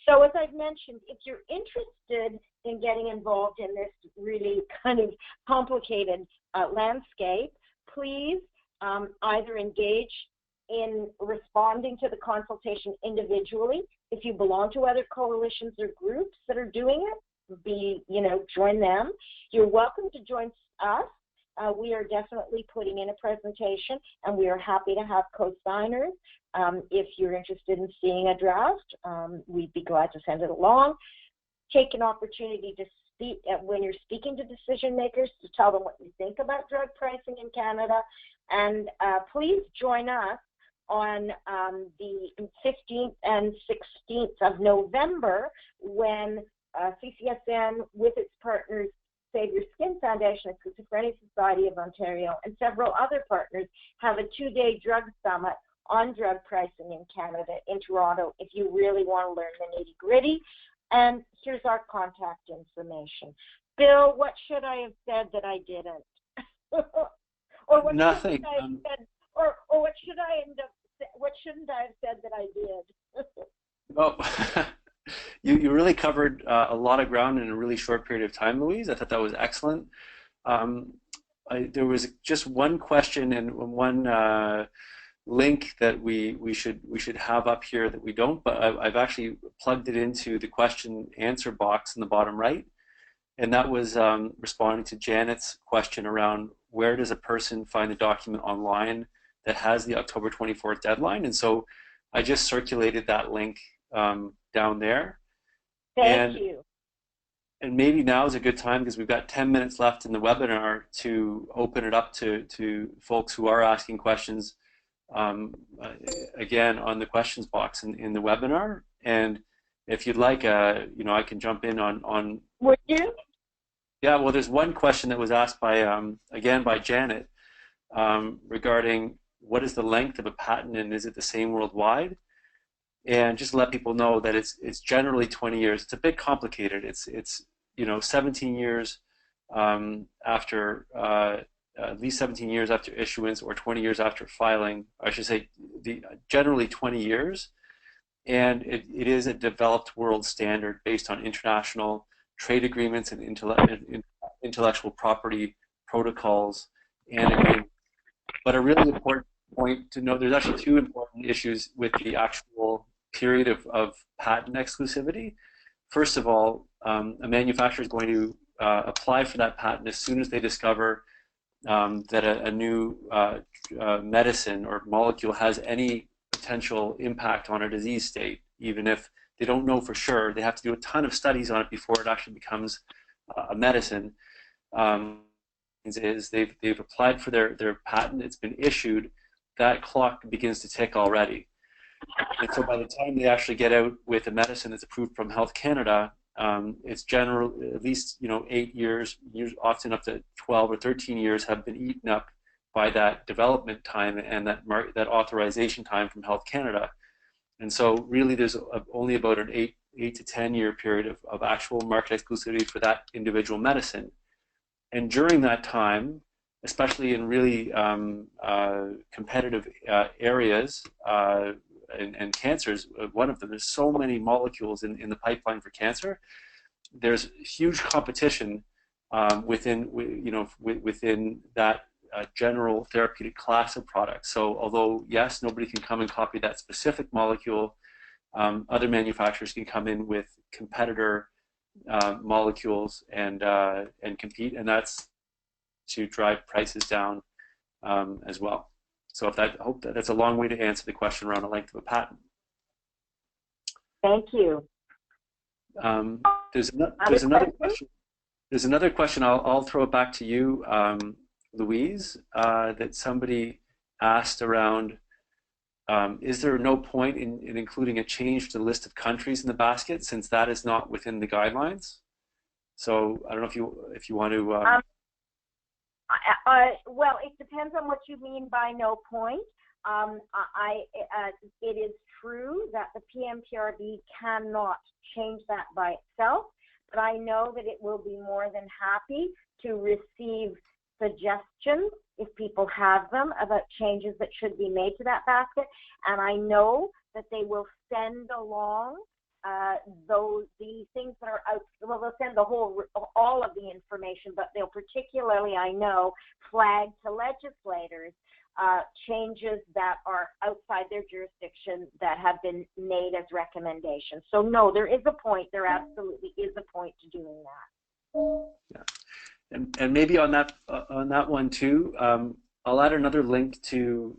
So as I've mentioned, if you're interested in getting involved in this really kind of complicated landscape, please either engage in responding to the consultation individually. If you belong to other coalitions or groups that are doing it, join them. You're welcome to join us. We are definitely putting in a presentation, and we are happy to have co-signers. If you're interested in seeing a draft, we'd be glad to send it along. Take an opportunity to speak when you're speaking to decision makers, to tell them what you think about drug pricing in Canada. And please join us on the 15th and 16th of November when CCSN, with its partners, Save Your Skin Foundation, Schizophrenia Society of Ontario, and several other partners, have a 2-day drug summit on drug pricing in Canada in Toronto if you really want to learn the nitty-gritty. And here's our contact information. Bill, what should I have said that I didn't? Or what Nothing. Shouldn't I have said, or what should I end up? What shouldn't I have said that I did? Oh, you really covered a lot of ground in a really short period of time, Louise. I thought that was excellent. There was just one question and one link that we should have up here that we don't, but I've actually plugged it into the question answer box in the bottom right, and that was responding to Janet's question around where does a person find the document online that has the October 24th deadline. And so I just circulated that link down there. Thank you. And maybe now is a good time, because we've got 10 minutes left in the webinar, to open it up to folks who are asking questions again on the questions box in the webinar. And if you'd like, I can jump in on. Would you? Yeah, well, there's one question that was asked by, again, by Janet regarding what is the length of a patent and is it the same worldwide? And just to let people know that it's generally 20 years. It's a bit complicated. It's 17 years after, at least 17 years after issuance, or 20 years after filing. I should say generally 20 years. And it is a developed world standard based on international trade agreements and intellectual property protocols and agreements. But a really important point to note, there's actually two important issues with the actual period of patent exclusivity. First of all, a manufacturer is going to apply for that patent as soon as they discover that a new medicine or molecule has any potential impact on a disease state. Even if they don't know for sure, they have to do a ton of studies on it before it actually becomes a medicine. Is they've applied for their patent, it's been issued, that clock begins to tick already. And so by the time they actually get out with a medicine that's approved from Health Canada, it's generally at least 8 years, often up to 12 or 13 years have been eaten up by that development time and that authorization time from Health Canada. And so really there's only about an 8 to 10 year period of actual market exclusivity for that individual medicine. And during that time, especially in really competitive areas, and cancers, one of them, there's so many molecules in the pipeline for cancer. There's huge competition within that general therapeutic class of products. So although yes, nobody can come and copy that specific molecule, other manufacturers can come in with competitor molecules and compete, and that's to drive prices down as well. So I hope that's a long way to answer the question around the length of a patent. Thank you. There's another question. There's another question. I'll throw it back to you, Louise, that somebody asked around. Is there no point in including a change to the list of countries in the basket, since that is not within the guidelines? So I don't know if you want to. Well, it depends on what you mean by no point. It is true that the PMPRB cannot change that by itself, but I know that it will be more than happy to receive suggestions, if people have them, about changes that should be made to that basket. And I know that they will send along the things that are out. Well, they'll send all of the information, but they'll particularly, I know, flag to legislators changes that are outside their jurisdiction that have been made as recommendations. So no, there is a point. There absolutely is a point to doing that. Yeah. And maybe on that one too, I'll add another link to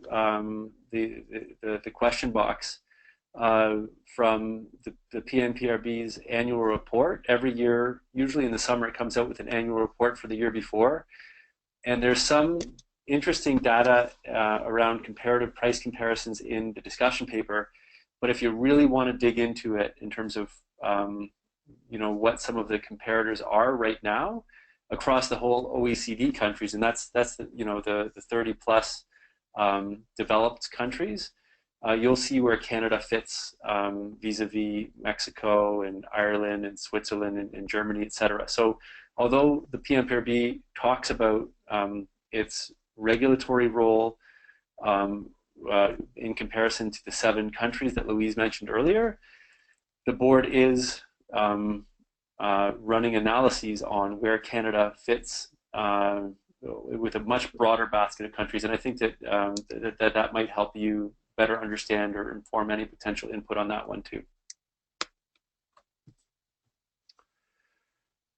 the question box from the PMPRB's annual report. Every year, usually in the summer, it comes out with an annual report for the year before. And there's some interesting data around comparative price comparisons in the discussion paper. But if you really want to dig into it in terms of what some of the comparators are right now across the whole OECD countries, and that's the 30 plus developed countries, you'll see where Canada fits vis-a-vis Mexico and Ireland and Switzerland and Germany, etc. So although the PMPRB talks about its regulatory role in comparison to the 7 countries that Louise mentioned earlier, the board is running analyses on where Canada fits with a much broader basket of countries, and I think that that might help you better understand or inform any potential input on that one too.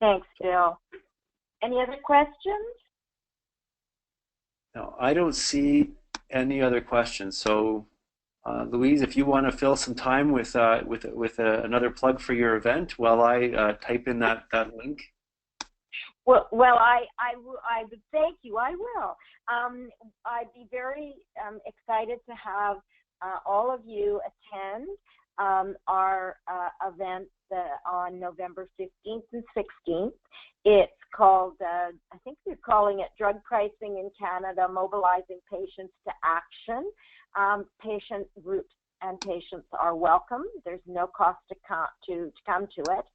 Thanks, Bill. Any other questions? No, I don't see any other questions. So, Louise, if you want to fill some time with another plug for your event while I type in that link. Well, I would thank you. I will. I'd be very excited to have all of you attend our event on November 15th and 16th. It's called, I think we're calling it Drug Pricing in Canada, Mobilizing Patients to Action. Patient groups and patients are welcome. There's no cost to come to it.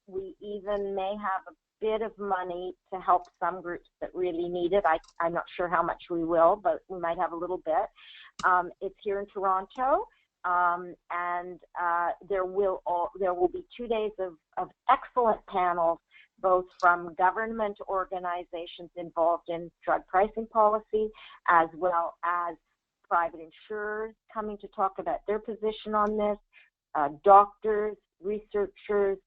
We even may have a bit of money to help some groups that really need it. I'm not sure how much we will, but we might have a little bit. It's here in Toronto, and there will be 2 days of excellent panels, both from government organizations involved in drug pricing policy, as well as private insurers coming to talk about their position on this, doctors, researchers,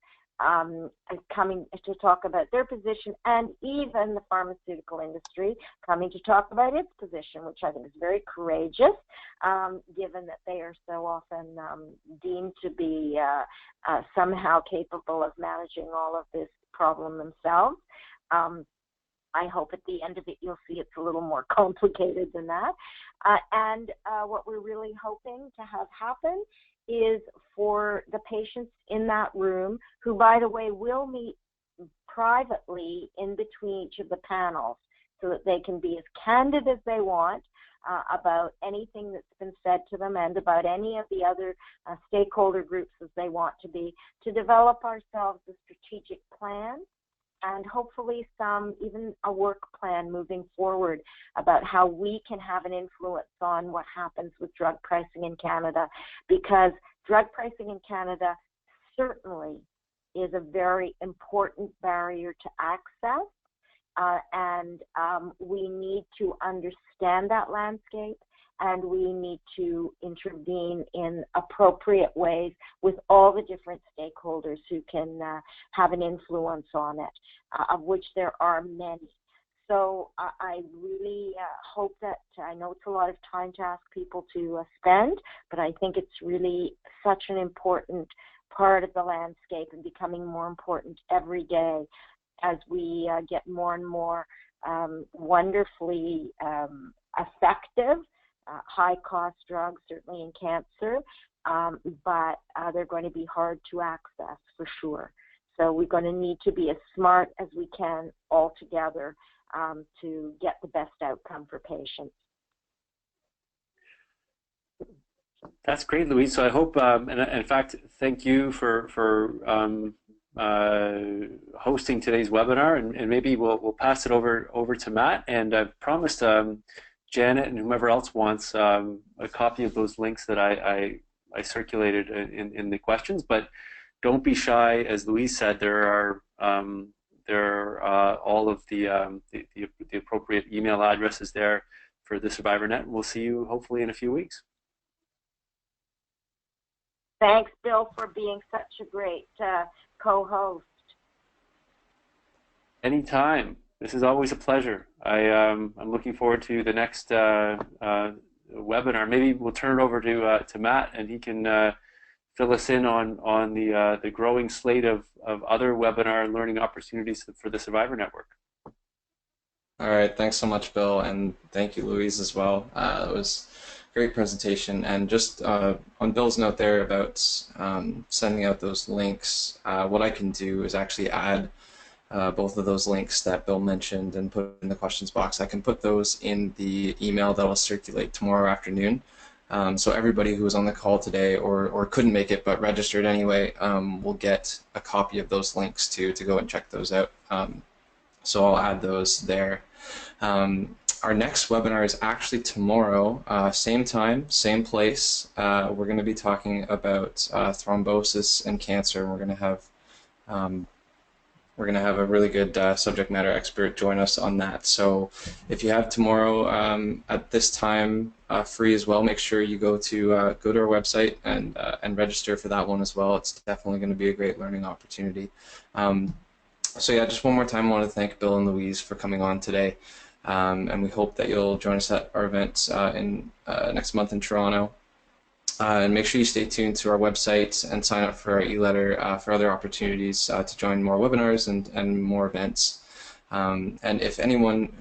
coming to talk about their position, and even the pharmaceutical industry coming to talk about its position, which I think is very courageous, given that they are so often deemed to be somehow capable of managing all of this problem themselves. I hope at the end of it you'll see it's a little more complicated than that. And what we're really hoping to have happen is for the patients in that room, who, by the way, will meet privately in between each of the panels, so that they can be as candid as they want about anything that's been said to them, and about any of the other stakeholder groups as they want to be, to develop ourselves a strategic plan, and hopefully even a work plan moving forward about how we can have an influence on what happens with drug pricing in Canada, because drug pricing in Canada certainly is a very important barrier to access, and we need to understand that landscape, and we need to intervene in appropriate ways with all the different stakeholders who can have an influence on it, of which there are many. So I really hope that, I know it's a lot of time to ask people to spend, but I think it's really such an important part of the landscape, and becoming more important every day as we get more and more wonderfully effective high-cost drugs, certainly in cancer, but they're going to be hard to access for sure. So we're going to need to be as smart as we can all together to get the best outcome for patients. That's great, Louise. So I hope, and in fact, thank you for hosting today's webinar, and maybe we'll pass it over to Matt. And I've promised Janet and whomever else wants a copy of those links that I circulated in the questions. But don't be shy, as Louise said. There are all of the appropriate email addresses there for the SurvivorNet. We'll see you hopefully in a few weeks. Thanks, Bill, for being such a great co-host. Anytime. This is always a pleasure. I'm looking forward to the next webinar. Maybe we'll turn it over to Matt, and he can fill us in on the growing slate of other webinar and learning opportunities for the Survivor Network. All right, thanks so much, Bill, and thank you, Louise, as well. It was a great presentation, and just on Bill's note there about sending out those links, what I can do is actually add both of those links that Bill mentioned and put in the questions box. I can put those in the email that will circulate tomorrow afternoon. So everybody who was on the call today or couldn't make it but registered anyway will get a copy of those links to go and check those out. So I'll add those there. Our next webinar is actually tomorrow, same time, same place. We're going to be talking about thrombosis and cancer. We're going to have a really good subject matter expert join us on that. So if you have tomorrow at this time free as well, make sure you go to our website and register for that one as well. It's definitely going to be a great learning opportunity. So yeah, just one more time, I want to thank Bill and Louise for coming on today, and we hope that you'll join us at our event in next month in Toronto. And make sure you stay tuned to our website and sign up for our e-letter for other opportunities to join more webinars and more events. And if anyone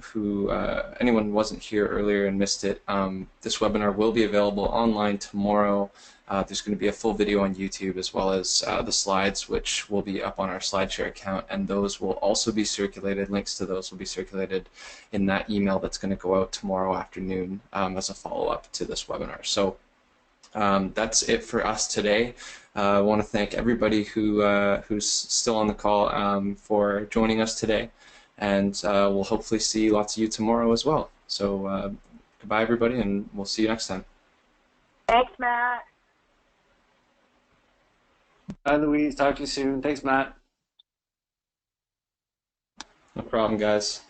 wasn't here earlier and missed it, this webinar will be available online tomorrow. There's going to be a full video on YouTube as well as the slides, which will be up on our SlideShare account, and those will also be circulated. Links to those will be circulated in that email that's going to go out tomorrow afternoon as a follow-up to this webinar. So that's it for us today. I want to thank everybody who's still on the call for joining us today, and we'll hopefully see lots of you tomorrow as well. So goodbye, everybody, and we'll see you next time. Thanks, Matt. Bye, Louise. Talk to you soon. Thanks, Matt. No problem, guys.